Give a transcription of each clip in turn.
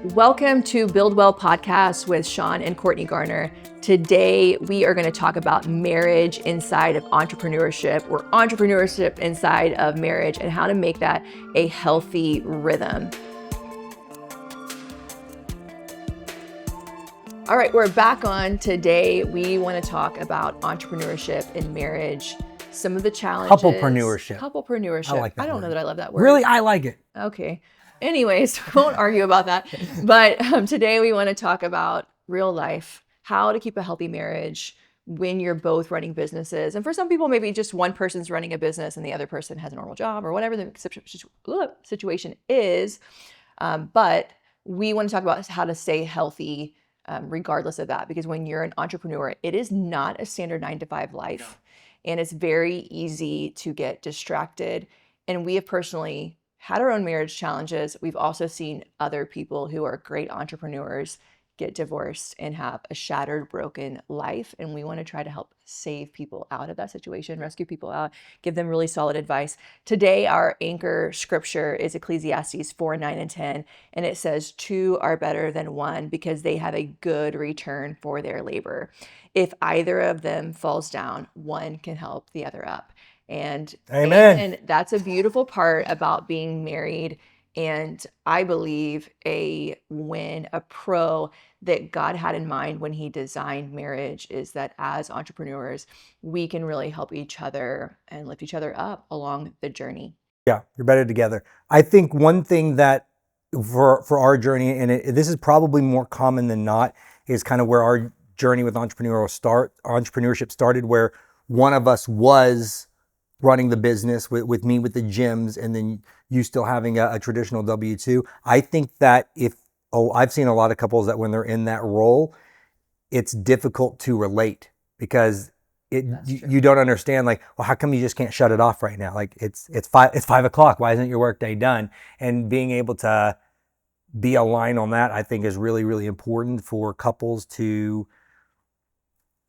Welcome to Build Well Podcast with Sean and Courtney Garner. Today, we are going to talk about marriage inside of entrepreneurship, or entrepreneurship inside of marriage, and how to make that a healthy rhythm. All right, we're back on. Today, we want to talk about entrepreneurship in marriage, some of the challenges. Couplepreneurship. I like that I don't word. know that I love that word. Really, I like it. Okay. Anyways, won't argue about that. But today we want to talk about real life, how to keep a healthy marriage when you're both running businesses. And for some people, maybe just one person's running a business and the other person has a normal job or whatever the situation is. But we want to talk about how to stay healthy regardless of that. Because when you're an entrepreneur, it is not a standard 9-to-5 life. And it's very easy to get distracted. And we have personally had our own marriage challenges. We've also seen other people who are great entrepreneurs get divorced and have a shattered, broken life. And we want to try to help save people out of that situation, rescue people out, give them really solid advice. Today, our anchor scripture is Ecclesiastes 4:9-10. And it says, "Two are better than one because they have a good return for their labor. If either of them falls down, one can help the other up." And Amen. That's a beautiful part about being married. And I believe a pro that God had in mind when he designed marriage is that as entrepreneurs, we can really help each other and lift each other up along the journey. Yeah, you're better together. I think one thing that for our journey, and this is probably more common than not, is kind of where our journey with entrepreneurship started, where one of us was running the business with me with the gyms, and then you still having a traditional W-2. I think that I've seen a lot of couples that when they're in that role, it's difficult to relate because you don't understand, like, well, how come you just can't shut it off right now? Like it's 5 o'clock. Why isn't your workday done? And being able to be aligned on that, I think, is really, really important for couples to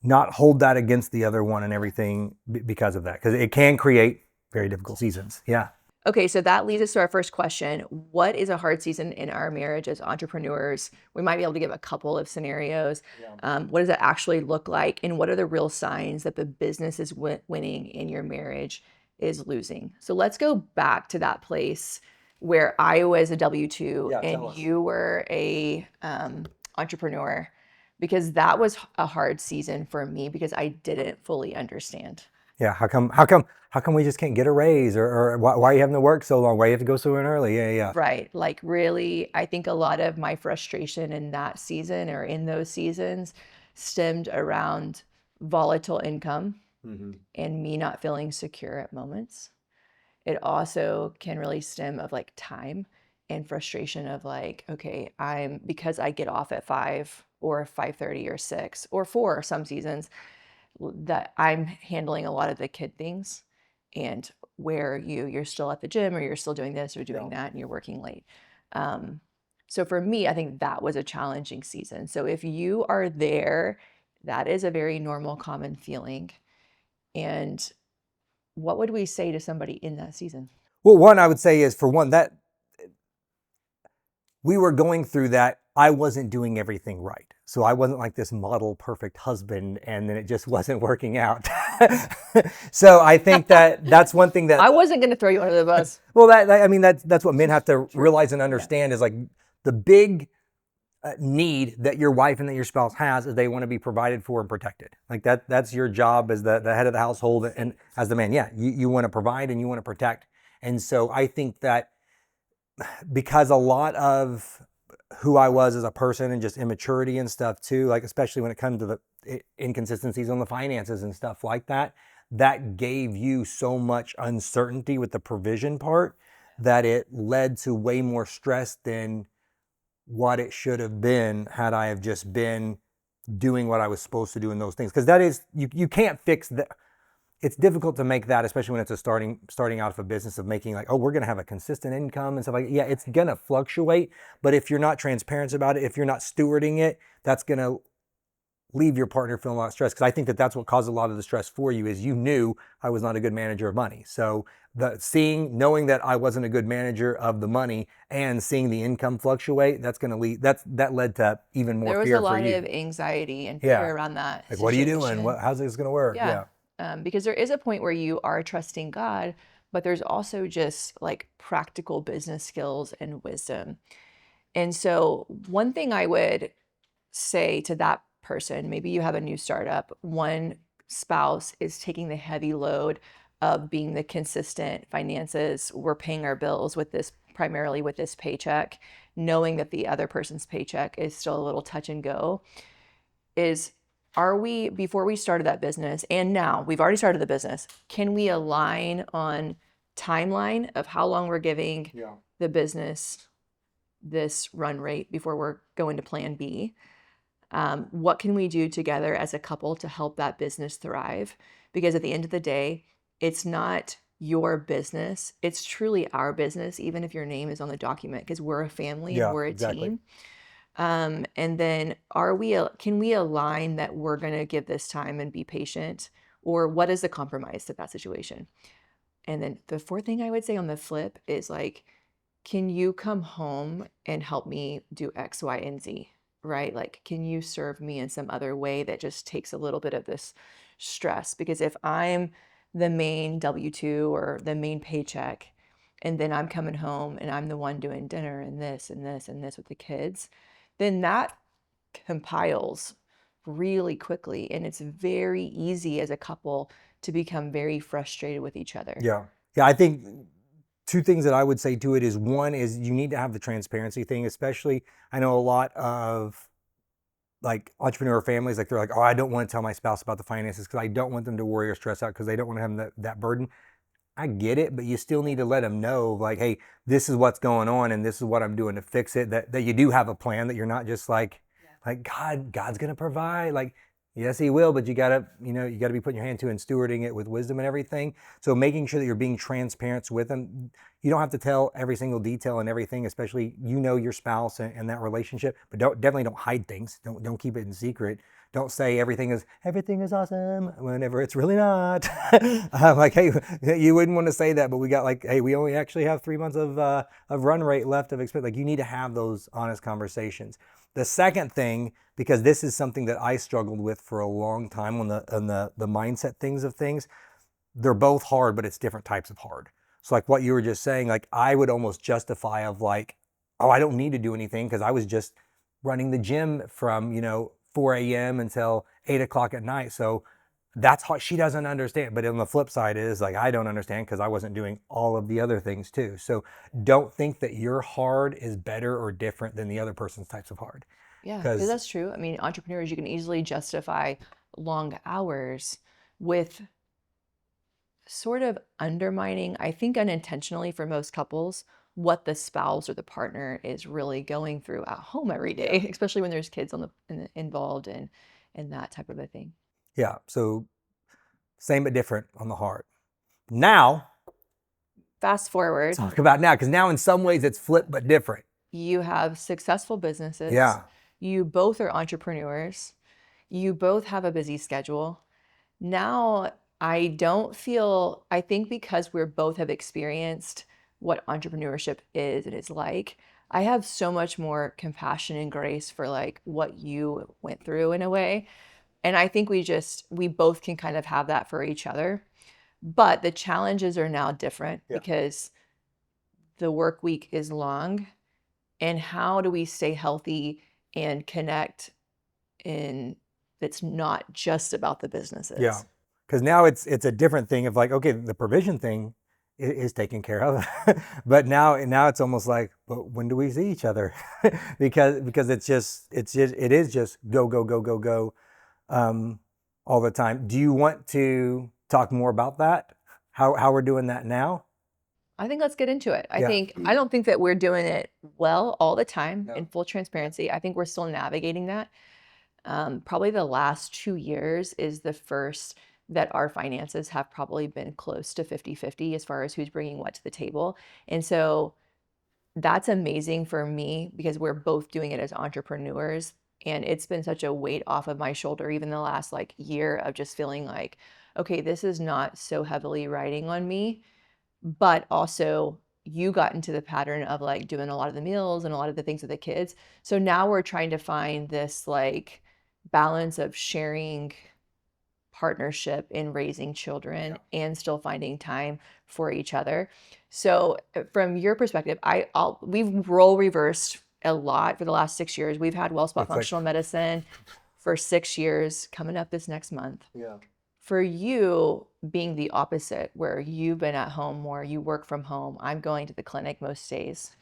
not hold that against the other one and everything because of that, because it can create very difficult seasons. Yeah. Okay, so that leads us to our first question. What is a hard season in our marriage as entrepreneurs? We might be able to give a couple of scenarios. What does that actually look like? And what are the real signs that the business is winning and your marriage is losing? So let's go back to that place where I was a W-2 and you were a entrepreneur, because that was a hard season for me because I didn't fully understand. Yeah. How come we just can't get a raise, or why are you having to work so long? Why you have to go so early? Yeah. Right. Like, really, I think a lot of my frustration in that season or in those seasons stemmed around volatile income and me not feeling secure at moments. It also can really stem of like time and frustration of like, okay, because I get off at 5 or 5:30 or 6 or 4 some seasons, that I'm handling a lot of the kid things, and where you're still at the gym or you're still doing this or doing that and you're working late. So for me, I think that was a challenging season. So if you are there, that is a very normal, common feeling. And what would we say to somebody in that season? Well, one I would say is, for one, that we were going through that. I wasn't doing everything right. So I wasn't like this model perfect husband, and then it just wasn't working out. So I think that's one thing that I wasn't going to throw you under the bus. Well, that's what men have to realize and understand, is like the big need that your wife and that your spouse has is they want to be provided for and protected. Like that's your job as the head of the household and as the man. Yeah, you want to provide and you want to protect. And so I think that because a lot of who I was as a person and just immaturity and stuff too, like especially when it comes to the inconsistencies on the finances and stuff like that, that gave you so much uncertainty with the provision part that it led to way more stress than what it should have been had I have just been doing what I was supposed to do in those things. Because that is, you can't fix that. It's difficult to make that, especially when it's a starting out of a business, of making like, oh, we're going to have a consistent income and stuff like that. Yeah, it's going to fluctuate. But if you're not transparent about it, if you're not stewarding it, that's going to leave your partner feeling a lot of stress. Because I think that that's what caused a lot of the stress for you is you knew I was not a good manager of money. So knowing that I wasn't a good manager of the money and seeing the income fluctuate, that's going to lead, that led to even more There was a fear for lot you. of anxiety and Yeah. fear around that Like, what are you doing? situation. How's this going to work? Yeah. Yeah. Because there is a point where you are trusting God, but there's also just like practical business skills and wisdom. And so, one thing I would say to that person, maybe you have a new startup, one spouse is taking the heavy load of being the consistent finances. We're paying our bills with this, primarily with this paycheck, knowing that the other person's paycheck is still a little touch and go. Are we, before we started that business, and now we've already started the business, can we align on timeline of how long we're giving the business this run rate before we're going to plan B? What can we do together as a couple to help that business thrive? Because at the end of the day, it's not your business. It's truly our business, even if your name is on the document, because we're a family and we're a team. And then can we align that we're going to give this time and be patient? Or what is the compromise to that situation? And then the fourth thing I would say on the flip is like, can you come home and help me do X, Y, and Z? Right? Like, can you serve me in some other way that just takes a little bit of this stress? Because if I'm the main W-2 or the main paycheck, and then I'm coming home and I'm the one doing dinner and this and this and this with the kids, then that compiles really quickly. And it's very easy as a couple to become very frustrated with each other. Yeah. Yeah. I think two things that I would say to it is one is you need to have the transparency thing, especially I know a lot of like entrepreneur families, like they're like, oh, I don't want to tell my spouse about the finances because I don't want them to worry or stress out because they don't want to have that burden. I get it, but you still need to let them know like, hey, this is what's going on and this is what I'm doing to fix it. That you do have a plan, that you're not just like God's gonna provide. Like, yes, he will, but you gotta be putting your hand to and stewarding it with wisdom and everything. So making sure that you're being transparent with them. You don't have to tell every single detail and everything, especially your spouse and that relationship, but definitely don't hide things. Don't keep it in secret. Don't say everything is awesome whenever it's really not. Like, hey, you wouldn't want to say that, but we got like, hey, we only actually have 3 months of run rate left of expense. Like, you need to have those honest conversations. The second thing, because this is something that I struggled with for a long time on the mindset things of things, they're both hard, but it's different types of hard. So like what you were just saying, like I would almost justify of like, oh, I don't need to do anything because I was just running the gym from 4 a.m. until 8 o'clock at night. So that's how she doesn't understand. But on the flip side is like, I don't understand because I wasn't doing all of the other things too. So don't think that your hard is better or different than the other person's types of hard. Yeah, because that's true. I mean, entrepreneurs, you can easily justify long hours with sort of undermining, I think unintentionally for most couples, what the spouse or the partner is really going through at home every day, especially when there's kids involved and that type of a thing. Yeah. So same but different on the hard. Now, fast forward. Talk about now, because now in some ways it's flipped but different. You have successful businesses. Yeah. You both are entrepreneurs. You both have a busy schedule. Now, I think because we're both have experienced what entrepreneurship is and is like, I have so much more compassion and grace for like what you went through in a way. And I think we both can kind of have that for each other. But the challenges are now different because the work week is long. And how do we stay healthy and connect in that's not just about the businesses? Yeah. Because now it's a different thing of like, okay, the provision thing is taken care of, but now it's almost like, but when do we see each other? because it is just go all the time. Do you want to talk more about that? How we're doing that now? I think let's get into it. I don't think that we're doing it well all the time in full transparency. I think we're still navigating that. Probably the last 2 years is the first that our finances have probably been close to 50-50 as far as who's bringing what to the table. And so that's amazing for me because we're both doing it as entrepreneurs And it's been such a weight off of my shoulder, even the last like year, of just feeling like, okay, this is not so heavily riding on me. But also, you got into the pattern of like doing a lot of the meals and a lot of the things with the kids. So now we're trying to find this like balance of sharing partnership in raising children and still finding time for each other. So from your perspective, we've role reversed a lot for the last 6 years. We've had WellSpot Functional Medicine for 6 years, coming up this next month. Yeah. For you, being the opposite, where you've been at home more, you work from home, I'm going to the clinic most days.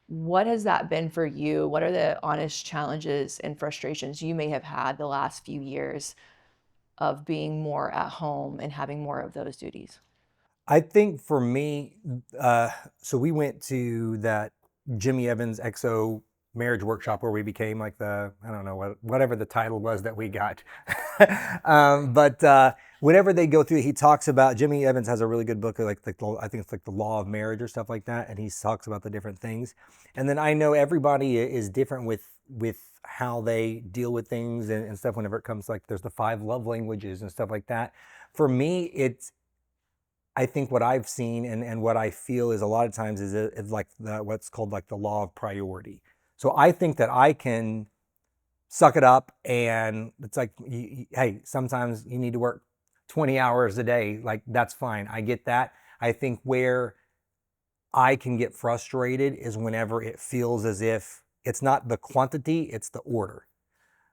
What has that been for you? What are the honest challenges and frustrations you may have had the last few years of being more at home and having more of those duties? I think for me, so we went to that Jimmy Evans XO marriage workshop where we became like I don't know, whatever the title was that we got. But whenever they go through, he talks about, Jimmy Evans has a really good book, I think it's like the law of marriage or stuff like that. And he talks about the different things. And then I know everybody is different with how they deal with things and stuff whenever it comes, like there's the 5 love languages and stuff like that. For me, I think what I've seen and what I feel is a lot of times is like what's called like the law of priority. So I think that I can suck it up, and it's like, hey, sometimes you need to work 20 hours a day. Like, that's fine. I get that. I think where I can get frustrated is whenever it feels as if it's not the quantity, it's the order.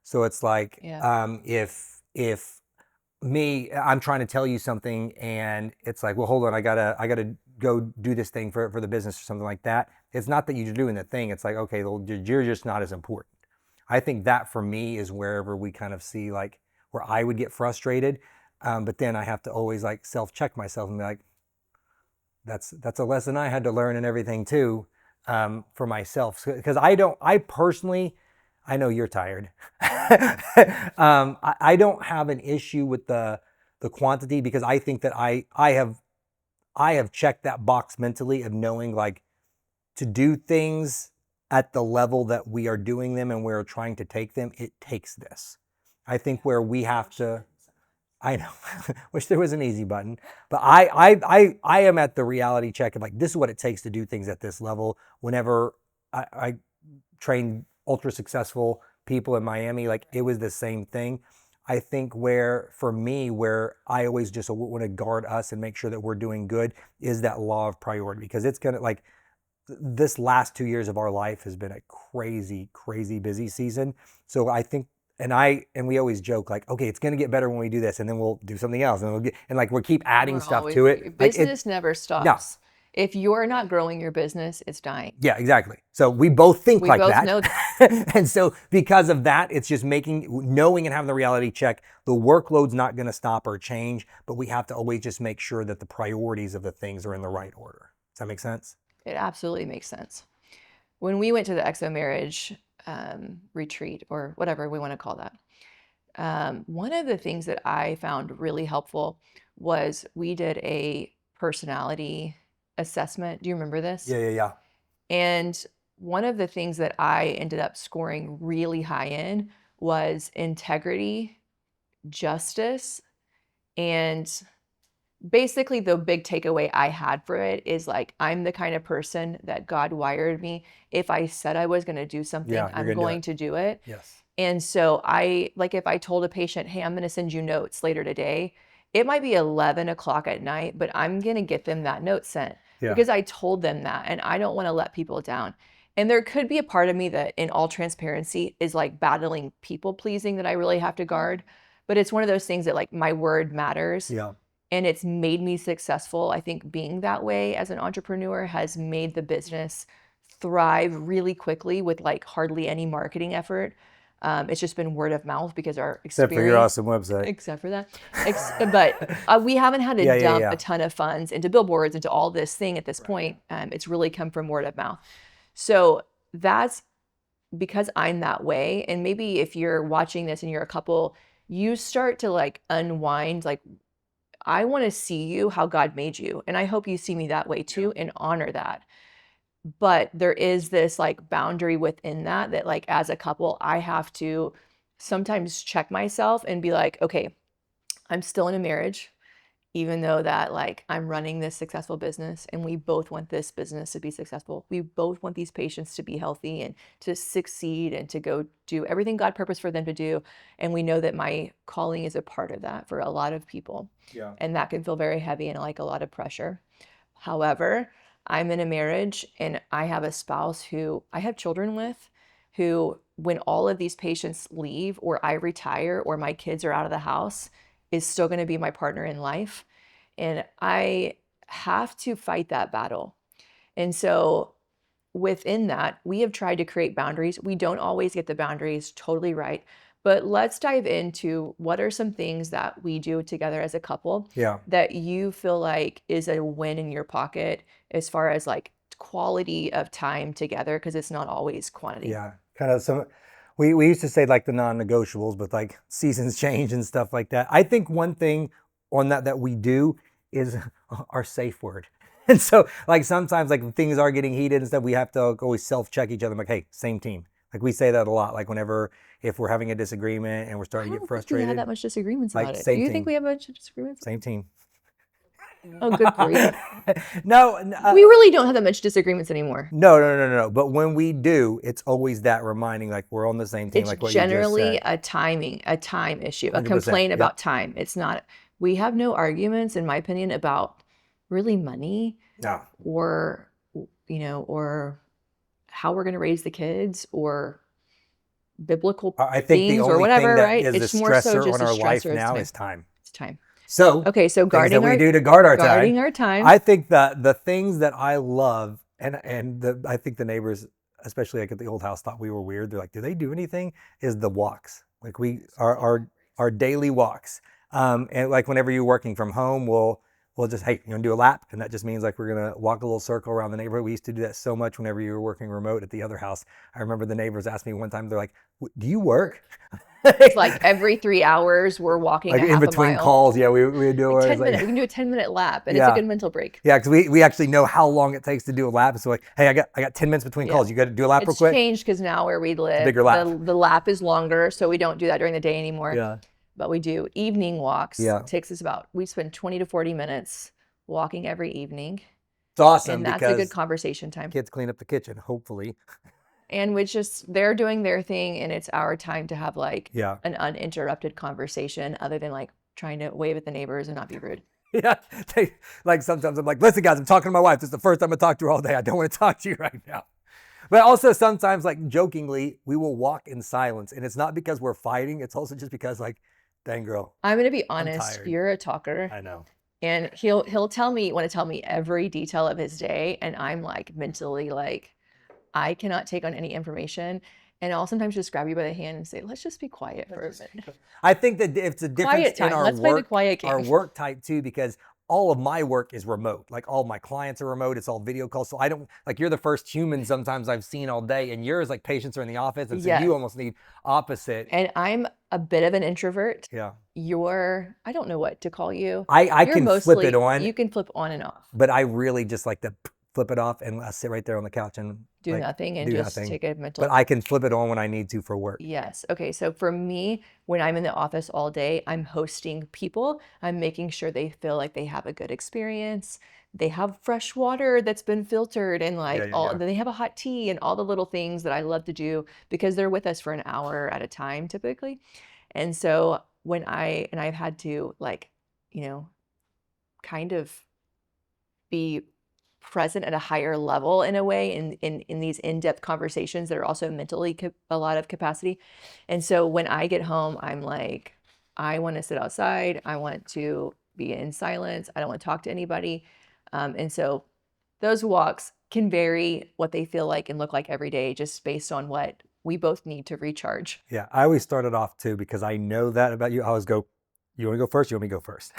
So it's like, if I'm trying to tell you something and it's like, well, hold on, I gotta go do this thing for the business or something like that. It's not that you're doing the thing. It's like, okay, well, you're just not as important. I think that for me is wherever we kind of see like where I would get frustrated. But then I have to always like self-check myself and be like, that's a lesson I had to learn and everything too, for myself. Because I personally, I know you're tired. I don't have an issue with the quantity, because I think that I have checked that box mentally of knowing like to do things at the level that we are doing them and we're trying to take them, it takes this. I think where we have to, I know, wish there was an easy button, but I am at the reality check of like, this is what it takes to do things at this level. Whenever I train ultra successful people in Miami, like it was the same thing. I think for me, where I always just want to guard us and make sure that we're doing good is that law of priority, because it's going to like, this last 2 years of our life has been a crazy, crazy busy season. So I think, and we always joke like, okay, it's going to get better when we do this, and then we'll do something else, and we'll keep adding stuff to it. Business never stops. No. If you're not growing your business, it's dying. Yeah, exactly. So we both think like that. We both know that. And so because of that, it's just knowing and having the reality check. The workload's not going to stop or change, but we have to always just make sure that the priorities of the things are in the right order. Does that make sense? It absolutely makes sense. When we went to the XO marriage retreat, or whatever we want to call that, one of the things that I found really helpful was we did a personality assessment. Do you remember this? Yeah. And one of the things that I ended up scoring really high in was integrity, justice, and basically the big takeaway I had for it is like, I'm the kind of person that God wired me. If I said I was going to do something, I'm going to do it. Yes. And so if I told a patient, hey, I'm going to send you notes later today, it might be 11 o'clock at night, but I'm going to get them that note sent because I told them that, and I don't want to let people down. And there could be a part of me that, in all transparency, is like battling people pleasing that I really have to guard. But it's one of those things that like my word matters. Yeah. And it's made me successful. I think being that way as an entrepreneur has made the business thrive really quickly with like hardly any marketing effort. It's just been word of mouth because our experience. Except for your awesome website. Except for that. But we haven't had to dump a ton of funds into billboards, into all this thing at this point. It's really come from word of mouth. So that's because I'm that way. And maybe if you're watching this and you're a couple, you start to like unwind, like, I want to see you how God made you. And I hope you see me that way too, and honor that. but there is this like boundary within that like as a couple, I have to sometimes check myself and be like, okay, I'm still in a marriage, even though that like I'm running this successful business and we both want this business to be successful. We both want these patients to be healthy and to succeed and to go do everything God purposed for them to do. And we know that my calling is a part of that for a lot of people. Yeah. And that can feel very heavy and like a lot of pressure. However, I'm in a marriage and I have a spouse who I have children with, who, when all of these patients leave or I retire or my kids are out of the house, is still going to be my partner in life. And I have to fight that battle. And so within that, we have tried to create boundaries. We don't always get the boundaries totally right, but let's dive into what are some things that we do together as a couple Yeah. that you feel like is a win in your pocket as far as like quality of time together, because it's not always quantity. Yeah. Kind of some, we used to say like the non-negotiables, but like seasons change and stuff like that. I think one thing on that we do is our safe word. And so like sometimes like things are getting heated and stuff, we have to always self-check each other. I'm like, hey, same team. Like we say that a lot. Like whenever, if we're having a disagreement and we're I starting to don't get think we had frustrated, that much disagreements like about it. Do same you team, think we have a bunch of disagreements? same team. Oh, good grief. No, We really don't have that much disagreements anymore. no. But when we do, it's always that reminding, like we're on the same team, It's like what you just generally said. a time issue, a 100%. complaint Yep. about time. It's not, we have no arguments, in my opinion, about really money No. or, or how we're going to raise the kids or biblical I think the things or only thing whatever, that right? is the It's more so stressor just on a our life stressor. It's now time. is time. It's time. So Okay, so things that guarding we do to guard our guarding time. our time. I think that the things that I love, I think the neighbors, especially like at the old house, thought we were weird. They're like, do they do anything? Is the walks. Like our daily walks. And like whenever you're working from home, we'll just, hey, you want to do a lap? And that just means like we're going to walk a little circle around the neighborhood. We used to do that so much whenever you were working remote at the other house. I remember the neighbors asked me one time, they're like, do you work? It's like every 3 hours we're walking Like a in half a between mile. calls, yeah, we do Like it. 10 minutes. We can do a 10-minute lap and it's a Yeah. good mental break. Yeah, because we actually know how long it takes to do a lap. So like, hey, I got 10 minutes between Yeah. calls. You got to do a lap real It's quick. changed because now where we live, bigger lap. the lap is longer, so we don't do that during the day anymore. Yeah. But we do evening walks. Yeah. It takes us we spend 20 to 40 minutes walking every evening. It's awesome And that's because a good conversation time. kids clean up the kitchen, hopefully. And which just, they're doing their thing and it's our time to have like Yeah. an uninterrupted conversation other than like trying to wave at the neighbors and not be rude. Yeah. Like sometimes I'm like, listen, guys, I'm talking to my wife. This is the first time I talk to her all day. I don't want to talk to you right now. But also sometimes, like jokingly, we will walk in silence. And it's not because we're fighting. It's also just because like, dang girl. I'm going to be honest. tired. You're a talker. I know. And he'll want to tell me every detail of his day. And I'm like mentally like, I cannot take on any information. And I'll sometimes just grab you by the hand and say, let's just be quiet for a minute. I think that it's a difference Quiet time. in our Let's play the work, quiet game. our work type too, because all of my work is remote. Like all my clients are remote. It's all video calls. So I don't, like you're the first human sometimes I've seen all day, and yours like patients are in the office. And so Yes. you almost need opposite. And I'm a bit of an introvert. Yeah. I don't know what to call you. I can flip it on. You can flip on and off. But I really just like to flip it off and I sit right there on the couch and Do like, nothing and do just nothing. take a mental. But I can flip it on when I need to for work. Yes. Okay. So for me, when I'm in the office all day, I'm hosting people. I'm making sure they feel like they have a good experience. They have fresh water that's been filtered and like they have a hot tea and all the little things that I love to do because they're with us for an hour at a time typically. And so when I've had to like, kind of be present at a higher level in a way in these in-depth conversations that are also mentally a lot of capacity. And so when I get home, I'm like, I want to sit outside. I want to be in silence. I don't want to talk to anybody. And so those walks can vary what they feel like and look like every day just based on what we both need to recharge. Yeah. I always started off too because I know that about you. I always go, you want to go first? You want me to go first?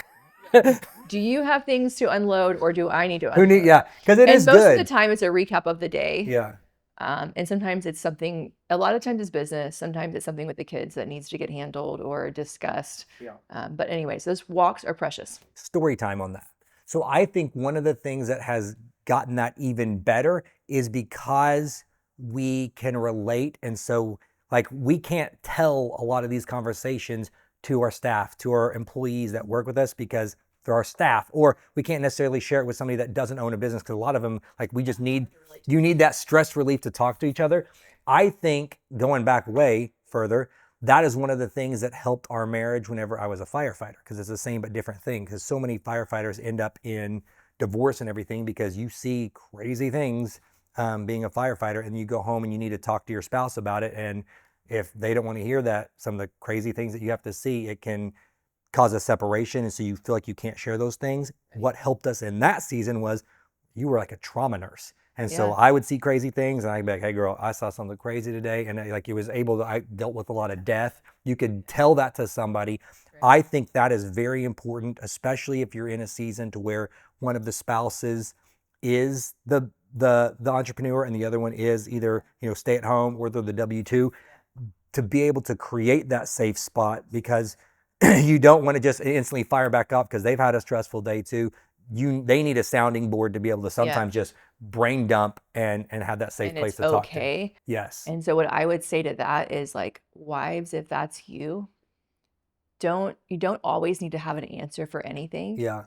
Do you have things to unload or do I need to unload? Yeah, because it is good. And most of the time it's a recap of the day. Yeah. And sometimes it's something, a lot of times it's business. Sometimes it's something with the kids that needs to get handled or discussed. Yeah. But anyways, those walks are precious. Story time on that. So I think one of the things that has gotten that even better is because we can relate. And so like we can't tell a lot of these conversations to our staff, to our employees that work with us because they're our staff, or we can't necessarily share it with somebody that doesn't own a business because a lot of them, like we just need, you need that stress relief to talk to each other. I think going back way further, that is one of the things that helped our marriage whenever I was a firefighter, because it's the same but different thing, because so many firefighters end up in divorce and everything because you see crazy things being a firefighter, and you go home and you need to talk to your spouse about it. And if they don't want to hear that, some of the crazy things that you have to see, it can cause a separation. And so you feel like you can't share those things. What helped us in that season was you were like a trauma nurse. And so I would see crazy things and I'd be like, hey girl, I saw something crazy today. And like it was able to, I dealt with a lot of death. You could tell that to somebody. Right. I think that is very important, especially if you're in a season to where one of the spouses is the entrepreneur and the other one is either, stay at home or they're the W-2, to be able to create that safe spot, because you don't want to just instantly fire back up because they've had a stressful day too. They need a sounding board to be able to sometimes just brain dump and have that safe place to talk to. Yes. And so what I would say to that is, like, wives, if that's you don't always need to have an answer for anything. Yeah.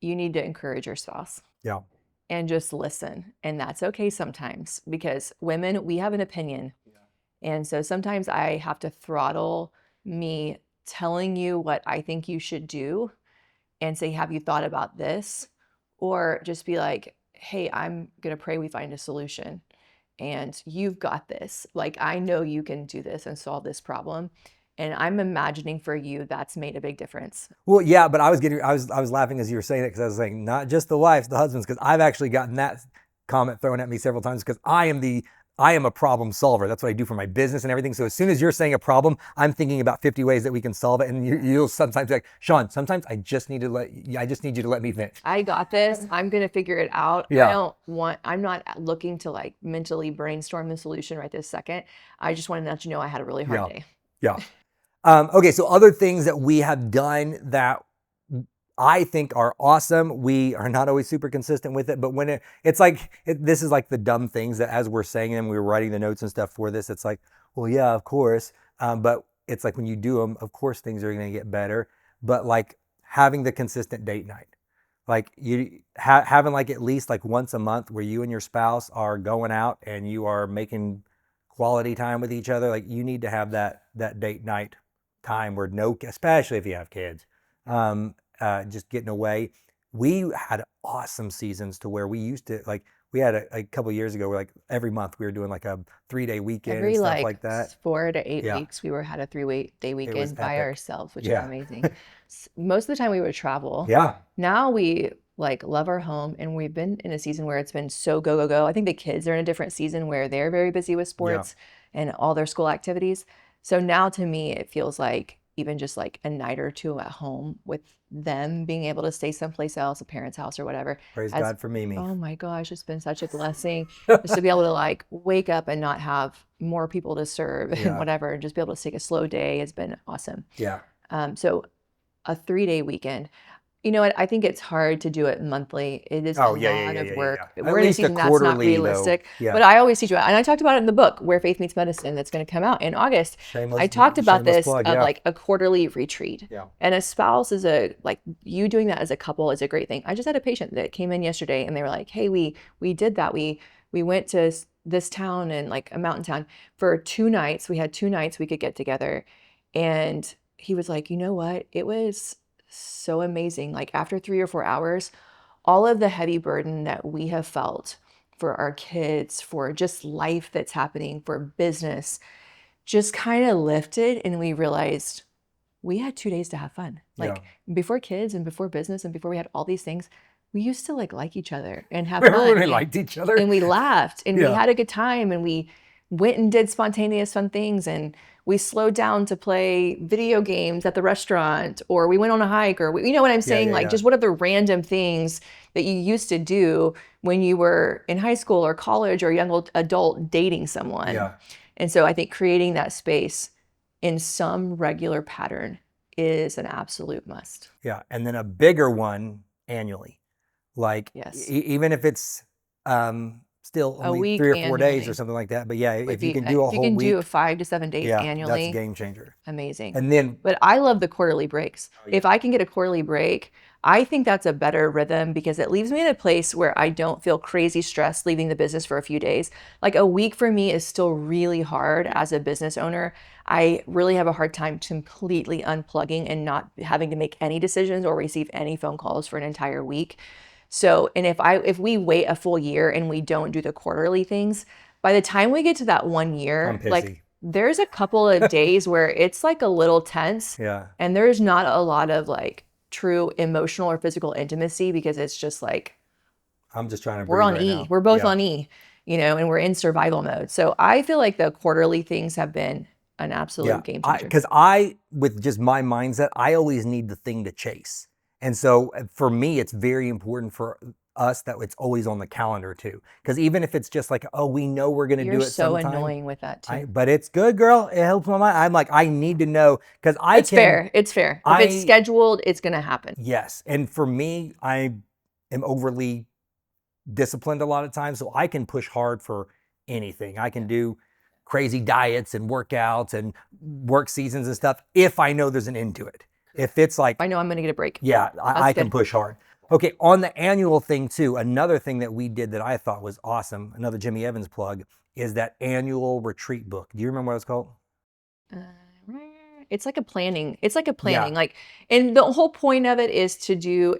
You need to encourage your spouse. Yeah. And just listen. And that's okay sometimes, because women, we have an opinion. Yeah. And so sometimes I have to throttle me telling you what I think you should do and say, have you thought about this? Or just be like, hey, I'm going to pray we find a solution and you've got this. Like, I know you can do this and solve this problem. And I'm imagining for you that's made a big difference. Well, yeah, but I was laughing as you were saying it, because I was saying not just the wives, the husbands, because I've actually gotten that comment thrown at me several times, because I am a problem solver. That's what I do for my business and everything. So as soon as you're saying a problem, I'm thinking about 50 ways that we can solve it. And you'll sometimes be like, Sean, sometimes I just need you to let me finish. I got this. I'm going to figure it out. Yeah. I'm not looking to like mentally brainstorm the solution right this second. I just want to let you know I had a really hard day. Yeah. Okay. So other things that we have done that I think are awesome. We are not always super consistent with it, but when this is like the dumb things that as we're saying them, we were writing the notes and stuff for this. It's like, well, yeah, of course. But it's like when you do them, of course, things are going to get better. But like having the consistent date night, like you having like at least like once a month where you and your spouse are going out and you are making quality time with each other. Like you need to have that date night time where especially if you have kids, just getting away. We had awesome seasons to where we used to, like, we had a couple of years ago where like every month we were doing like a 3-day weekend and stuff like that. 4 to 8 weeks we had a 3-day weekend by ourselves, which is amazing. Most of the time we would travel. Yeah. Now we like love our home, and we've been in a season where it's been so go. I think the kids are in a different season where they're very busy with sports and all their school activities. So now to me, it feels like even just like a night or two at home with them, being able to stay someplace else, a parent's house or whatever. Praise God for Mimi. Oh my gosh, it's been such a blessing just to be able to like wake up and not have more people to serve and whatever, and just be able to take a slow day has been awesome. Yeah. So a 3-day weekend. You know what? I think it's hard to do it monthly. It is a lot of work. We're in a season that's not realistic. But I always teach about it. And I talked about it in the book, Where Faith Meets Medicine, that's going to come out in August. I talked about this plug, of like a quarterly retreat. Yeah. And a spouse is like you doing that as a couple is a great thing. I just had a patient that came in yesterday and they were like, hey, we did that. We went to this town and like a mountain town for 2 nights. We had 2 nights we could get together. And he was like, you know what? It was so amazing. Like after 3 or 4 hours, all of the heavy burden that we have felt for our kids, for just life that's happening, for business, just kind of lifted. And we realized we had 2 days to have fun. Like before kids and before business and before we had all these things, we used to like each other and have fun. We liked each other. And we laughed and we had a good time, and we went and did spontaneous fun things, and we slowed down to play video games at the restaurant, or we went on a hike, or you know what I'm saying? Just what are the random things that you used to do when you were in high school or college or young adult dating someone. Yeah. And so I think creating that space in some regular pattern is an absolute must. Yeah. And then a bigger one annually. Like Yes. even if it's still A only week 3 or 4 days or annually something like that. But yeah, would if you be, can do a if you whole can do week, 5 to 7 days yeah, that's a annually, game changer. amazing. And then But I love the quarterly breaks. oh, yeah. If I can get a quarterly break, I think that's a better rhythm because it leaves me in a place where I don't feel crazy stressed leaving the business for a few days. Like a week for me is still really hard as a business owner. I really have a hard time completely unplugging and not having to make any decisions or receive any phone calls for an entire week. So, and if we wait a full year and we don't do the quarterly things, by the time we get to that one I'm year, like pissy. there's a couple of days where it's like a little tense Yeah. and there's not a lot of like true emotional or physical intimacy because it's just like I'm just trying to we're breathe on right E. now. We're both Yeah. on E, and we're in survival mode. So I feel like the quarterly things have been an absolute game changer. Because with just my mindset, I always need the thing to chase. And so for me, it's very important for us that it's always on the calendar too. Because even if it's just like, oh, we know we're going to You're do it so sometime. annoying with that too. But it's good, girl. It helps my mind. I'm like, I need to know because It's fair. It's fair. If it's scheduled, it's going to happen. Yes. And for me, I am overly disciplined a lot of times, so I can push hard for anything. I can do crazy diets and workouts and work seasons and stuff if I know there's an end to it. If it's like, I know I'm going to get a break. yeah, I can good. push hard. Okay, on the annual thing too, another thing that we did that I thought was awesome, another Jimmy Evans plug, is that annual retreat book. Do you remember what it's called? It's like a planning. It's like a Yeah. planning. Like, and the whole point of it is to do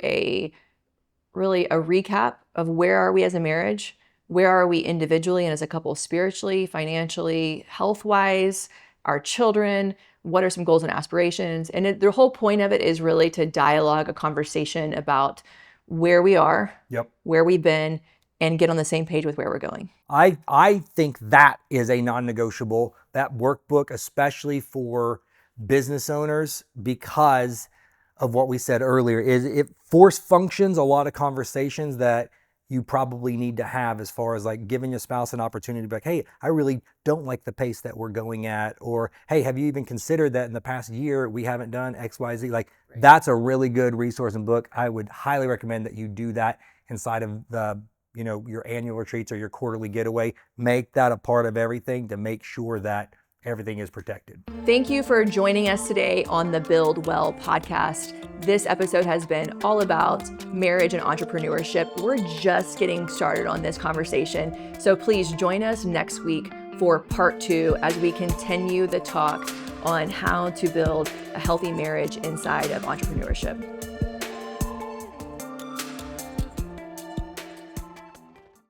really a recap of where are we as a marriage, where are we individually and as a couple spiritually, financially, health-wise, our children, what are some goals and aspirations. And the whole point of it is really to dialogue, a conversation about where we are, Yep. where we've been, and get on the same page with where we're going. I think that is a non-negotiable, that workbook, especially for business owners, because of what we said earlier, is it force functions a lot of conversations that you probably need to have as far as like giving your spouse an opportunity to be like, hey, I really don't like the pace that we're going at, or hey, have you even considered that in the past year we haven't done XYZ? Like that's a really good resource and book. I would highly recommend that you do that inside of the your annual retreats or your quarterly getaway. Make that a part of everything to make sure that everything is protected. Thank you for joining us today on the Build Well podcast. This episode has been all about marriage and entrepreneurship. We're just getting started on this conversation. So please join us next week for part 2 as we continue the talk on how to build a healthy marriage inside of entrepreneurship.